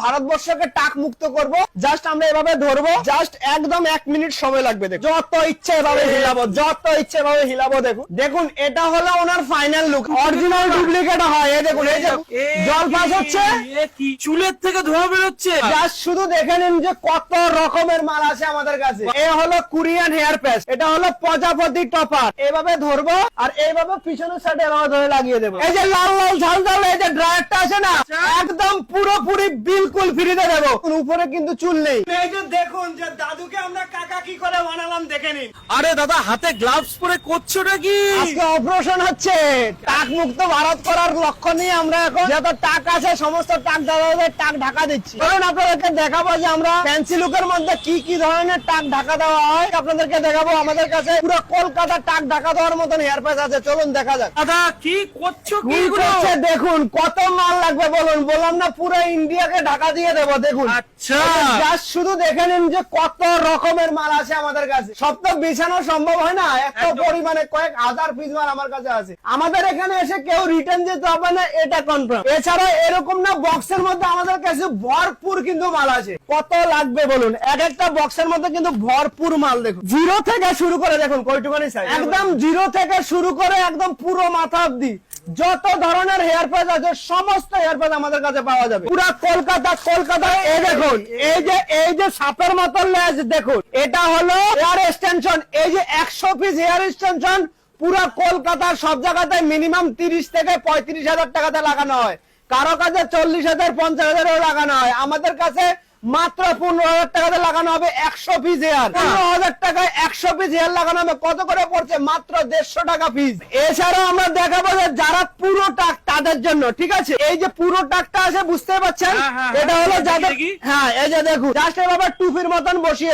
ভারতবর্ষকে টাক মুক্ত করব। জাস্ট আমরা এভাবে ধরবো, জাস্ট একদম 1 মিনিট সময় লাগবে। দেখুন যত ইচ্ছে এভাবে হিলাবো, যত ইচ্ছে এভাবে হিলাবো। দেখুন দেখুন এটা হলো ওনার ফাইনাল লুক। অরিজিনাল ডুপ্লিকেট হয়। এই দেখুন, এই যে জল পাস হচ্ছে, কি চুলের থেকে ধোঁয়া বেরোচ্ছে। জাস্ট শুধু দেখে নিন যে কত রকমের মাল আছে আমাদের কাছে। এ হলো কোরিয়ান হেয়ার প্যাচ, এটা হলো প্রজাপতি টপার। এভাবে ধরবো আর এইভাবে পিছনের সাইডে এভাবে ধরে লাগিয়ে দেবো। এই যে লাল লাল ঝাল ঝাল এই যে ড্রায়ারটা আছে না, একদম পুরোপুরি বিলকুল ফ্রিতে দেবো। উপরে কিন্তু চুল নেই। এই যে দেখুন যে দাদুকে আমরা কাকা কি করে বানালাম দেখে নিন। আরে দাদা হাতে গ্লাভস পরে করছো নাকি? আজকে অপারেশন হচ্ছে টাক মুক্ত ভারত করার লক্ষ্য নিয়ে আমরা এখন যত টাক আছে সমস্ত টাক দাদাদের টাক ঢাকা দিচ্ছি। কারণ আপনাদেরকে দেখাবো যে আমরা ফ্যান্সি লুকের মধ্যে কি কি ধরনের টাক ঢাকা দেওয়া হয়। আপনাদেরকে দেখাবো আমাদের কাছে পুরো কলকাতা টাক ঢাকা দেওয়ার মতন হেয়ার প্যাচ আছে। চলুন দেখা যাক। দাদা কি করছো? কি কি করছে দেখুন, কত মাল লাগবে বলুন। বললাম না পুরো ইন্ডিয়াকে ঢাকা দিয়ে দেবো। দেখুন আচ্ছা, জাস্ট শুধু দেখে নিন যে কত রকমের মাল আছে আমাদের কাছে। সব তো বিছানো সম্ভব হয় না, এত পরিমাণে কয়েক হাজার পিস মাল আমার কাছে আছে। আমাদের এখানে এসে কেউ রিটার্ন যেতে হবে না, এটা কনফার্ম। এছাড়া এরকম না বক্সের মধ্যে আমাদের কাছে ভরপুর কিন্তু মাল আছে। কত লাগবে বলুন, এক একটা বক্সের মধ্যে কিন্তু ভরপুর মাল। দেখুন জিরো থেকে শুরু করে দেখুন কয়টুখানি সাইজ, একদম জিরো থেকে শুরু করে একদম পুরো মাথা অব্দি যত ধরনের হেয়ার প্যাচ আছে সমস্ত হেয়ার প্যাচ আমাদের কাছে পাওয়া যাবে। পুরা কলকাতায় এই দেখুন, এই যে সাপের মতন লেজ দেখুন, এটা হলো হেয়ার এক্সটেনশন। এই যে 100 পিস হেয়ার এক্সটেনশন পুরা কলকাতার সব জায়গাতে মিনিমাম 30 থেকে 35,000 টাকাতে লাগানো হয়। কারো কাছে 40,000 50,000 লাগানো হয়। আমাদের কাছে মাত্র 15,000 টাকাতে লাগানো হবে 100 পিস হেয়ার। 15,000 টাকায় 100 পিস হেয়ার লাগানো হবে। কত করে পড়ছে? মাত্র 150 টাকা পিস। এছাড়াও আমরা দেখাবো যে যারা পুরো টাক তাদের জন্য, ঠিক আছে? এই যে পুরো টাকটা আছে বুঝতে পারছেন, এটা হলো যাদের, হ্যাঁ এই যে দেখুন জাস্ট এভাবে টুপির মতন বসিয়ে